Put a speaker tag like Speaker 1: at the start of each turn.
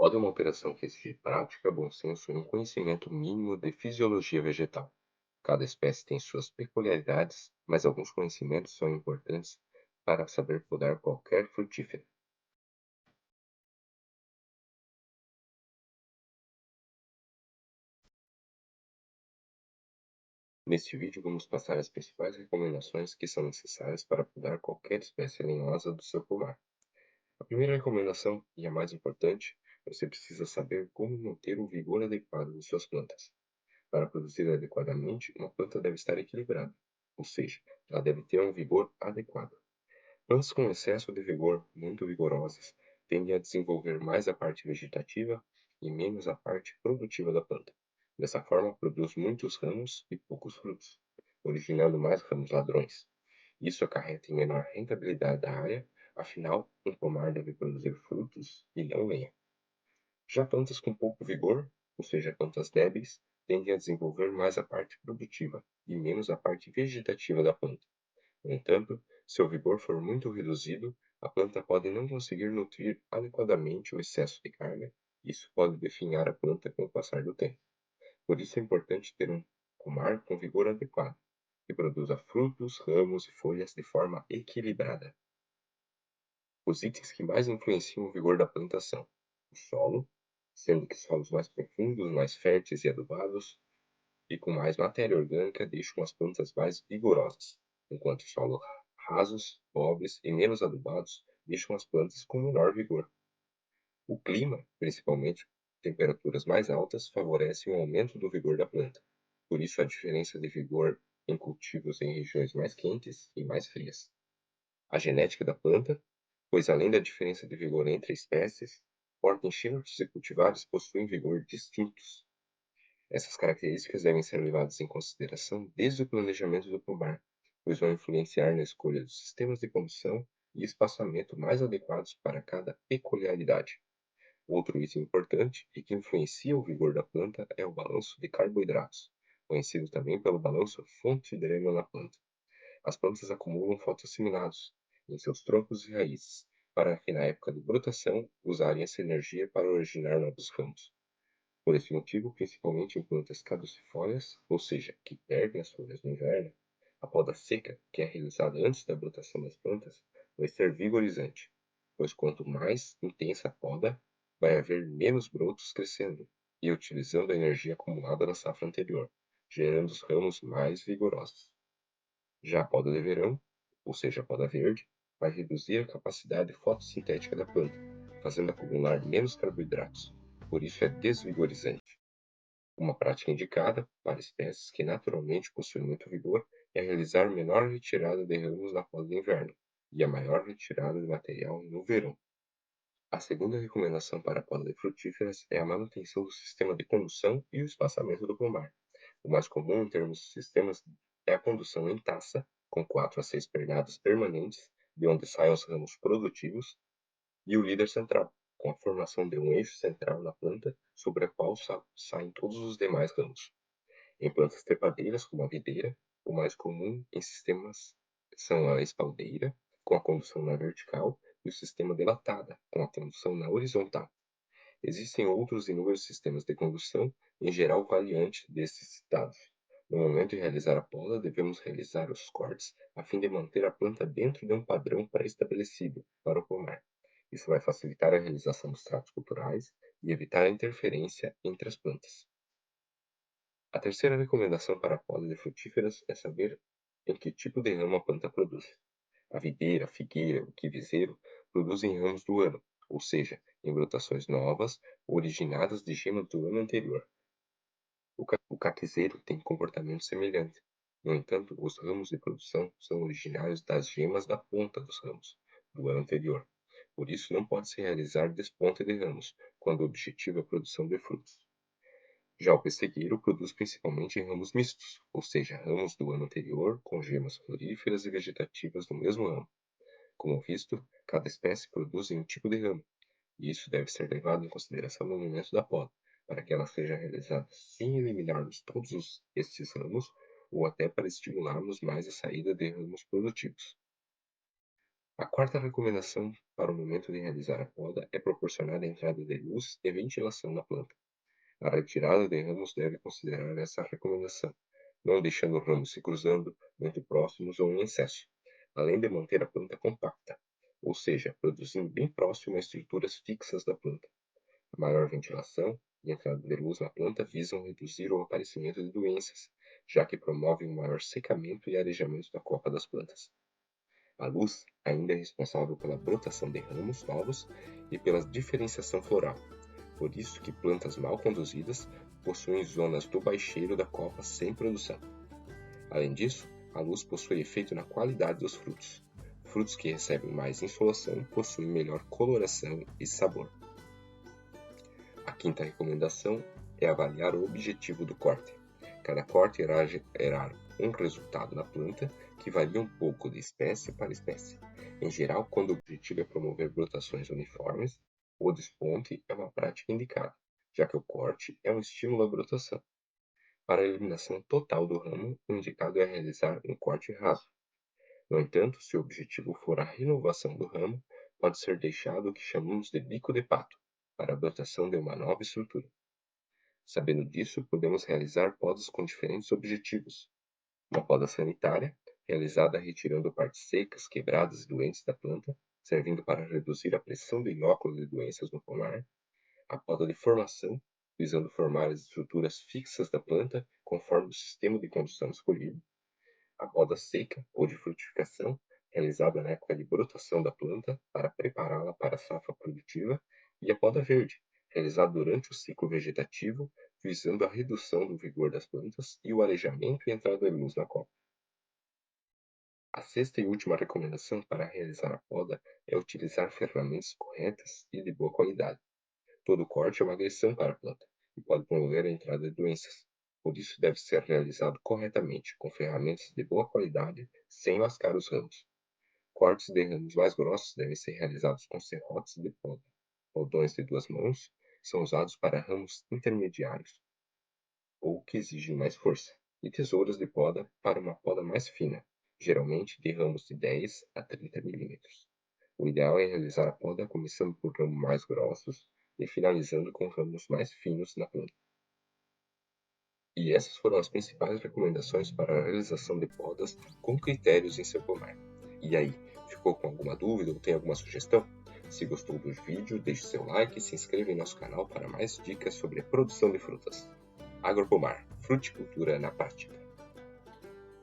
Speaker 1: Poda é uma operação que exige prática, bom senso e um conhecimento mínimo de fisiologia vegetal. Cada espécie tem suas peculiaridades, mas alguns conhecimentos são importantes para saber podar qualquer frutífera. Neste vídeo, vamos passar as principais recomendações que são necessárias para podar qualquer espécie lenhosa do seu pomar. A primeira recomendação, e a mais importante, você precisa saber como manter o vigor adequado de suas plantas. Para produzir adequadamente, uma planta deve estar equilibrada, ou seja, ela deve ter um vigor adequado. Plantas com excesso de vigor, muito vigorosas, tendem a desenvolver mais a parte vegetativa e menos a parte produtiva da planta. Dessa forma, produz muitos ramos e poucos frutos, originando mais ramos ladrões. Isso acarreta em menor rentabilidade da área, afinal, um pomar deve produzir frutos e não lenha. Já plantas com pouco vigor, ou seja, plantas débeis, tendem a desenvolver mais a parte produtiva e menos a parte vegetativa da planta. No entanto, se o vigor for muito reduzido, a planta pode não conseguir nutrir adequadamente o excesso de carga. Isso pode definhar a planta com o passar do tempo. Por isso é importante ter um pomar com vigor adequado, que produza frutos, ramos e folhas de forma equilibrada. Os itens que mais influenciam o vigor da planta são o solo, sendo que solos mais profundos, mais férteis e adubados, e com mais matéria orgânica deixam as plantas mais vigorosas, enquanto solos rasos, pobres e menos adubados deixam as plantas com menor vigor. O clima, principalmente temperaturas mais altas, favorecem o aumento do vigor da planta. Por isso, a diferença de vigor em cultivos em regiões mais quentes e mais frias. A genética da planta, pois além da diferença de vigor entre espécies, hortensíferos e cultivares possuem vigor distintos. Essas características devem ser levadas em consideração desde o planejamento do pomar, pois vão influenciar na escolha dos sistemas de condução e espaçamento mais adequados para cada peculiaridade. Outro item importante e que influencia o vigor da planta é o balanço de carboidratos, conhecido também pelo balanço fonte-dreno na planta. As plantas acumulam fotoassimilados em seus troncos e raízes, para que na época de brotação usarem essa energia para originar novos ramos. Por esse motivo, principalmente em plantas caducifólias, ou seja, que perdem as folhas no inverno, a poda seca, que é realizada antes da brotação das plantas, vai ser vigorizante, pois quanto mais intensa a poda, vai haver menos brotos crescendo e utilizando a energia acumulada na safra anterior, gerando os ramos mais vigorosos. Já a poda de verão, ou seja, a poda verde, vai reduzir a capacidade fotossintética da planta, fazendo acumular menos carboidratos. Por isso é desvigorizante. Uma prática indicada para espécies que naturalmente possuem muito vigor é realizar menor retirada de ramos na poda de inverno e a maior retirada de material no verão. A segunda recomendação para a poda de frutíferas é a manutenção do sistema de condução e o espaçamento do pomar. O mais comum em termos de sistemas é a condução em taça, com 4 a 6 pernadas permanentes, de onde saem os ramos produtivos, e o líder central, com a formação de um eixo central na planta sobre a qual saem todos os demais ramos. Em plantas trepadeiras, como a videira, o mais comum em sistemas são a espaldeira, com a condução na vertical, e o sistema de latada, com a condução na horizontal. Existem outros inúmeros sistemas de condução, em geral variante desses citados. No momento de realizar a poda, devemos realizar os cortes a fim de manter a planta dentro de um padrão pré-estabelecido para o pomar. Isso vai facilitar a realização dos tratos culturais e evitar a interferência entre as plantas. A terceira recomendação para a poda de frutíferas é saber em que tipo de ramo a planta produz. A videira, a figueira, o quivizeiro produzem ramos do ano, ou seja, em brotações novas originadas de gemas do ano anterior. O caquizeiro tem comportamento semelhante. No entanto, os ramos de produção são originários das gemas da ponta dos ramos do ano anterior. Por isso, não pode-se realizar desponte de ramos, quando o objetivo é a produção de frutos. Já o pessegueiro produz principalmente em ramos mistos, ou seja, ramos do ano anterior com gemas floríferas e vegetativas do mesmo ano. Como visto, cada espécie produz em um tipo de ramo, e isso deve ser levado em consideração no momento da poda, para que ela seja realizada sem eliminarmos todos estes ramos ou até para estimularmos mais a saída de ramos produtivos. A quarta recomendação para o momento de realizar a poda é proporcionar a entrada de luz e ventilação na planta. A retirada de ramos deve considerar essa recomendação, não deixando ramos se cruzando, muito próximos ou em excesso, além de manter a planta compacta, ou seja, produzindo bem próximo às estruturas fixas da planta. A maior ventilação e entrada de luz na planta visam reduzir o aparecimento de doenças, já que promovem um maior secamento e arejamento da copa das plantas. A luz ainda é responsável pela brotação de ramos novos e pela diferenciação floral. Por isso que plantas mal conduzidas possuem zonas do baixeiro da copa sem produção. Além disso, a luz possui efeito na qualidade dos frutos. Frutos que recebem mais insolação possuem melhor coloração e sabor. A quinta recomendação é avaliar o objetivo do corte. Cada corte irá gerar um resultado na planta que varia um pouco de espécie para espécie. Em geral, quando o objetivo é promover brotações uniformes, o desponte é uma prática indicada, já que o corte é um estímulo à brotação. Para a eliminação total do ramo, o indicado é realizar um corte raso. No entanto, se o objetivo for a renovação do ramo, pode ser deixado o que chamamos de bico de pato, para a brotação de uma nova estrutura. Sabendo disso, podemos realizar podas com diferentes objetivos. Uma poda sanitária, realizada retirando partes secas, quebradas e doentes da planta, servindo para reduzir a pressão do inóculo de doenças no pomar. A poda de formação, visando formar as estruturas fixas da planta conforme o sistema de condução escolhido. A poda seca ou de frutificação, realizada na época de brotação da planta para prepará-la para a safra produtiva. E a poda verde, realizada durante o ciclo vegetativo, visando a redução do vigor das plantas e o arejamento e entrada de luz na copa. A sexta e última recomendação para realizar a poda é utilizar ferramentas corretas e de boa qualidade. Todo corte é uma agressão para a planta e pode promover a entrada de doenças. Por isso, deve ser realizado corretamente, com ferramentas de boa qualidade, sem lascar os ramos. Cortes de ramos mais grossos devem ser realizados com serrotes de poda. Podões de duas mãos são usados para ramos intermediários ou que exigem mais força, e tesouras de poda para uma poda mais fina, geralmente de ramos de 10 a 30 milímetros. O ideal é realizar a poda começando por ramos mais grossos e finalizando com ramos mais finos na planta. E essas foram as principais recomendações para a realização de podas com critérios em seu pomar. E aí, ficou com alguma dúvida ou tem alguma sugestão? Se gostou do vídeo, deixe seu like e se inscreva em nosso canal para mais dicas sobre a produção de frutas. Agropomar, fruticultura na prática.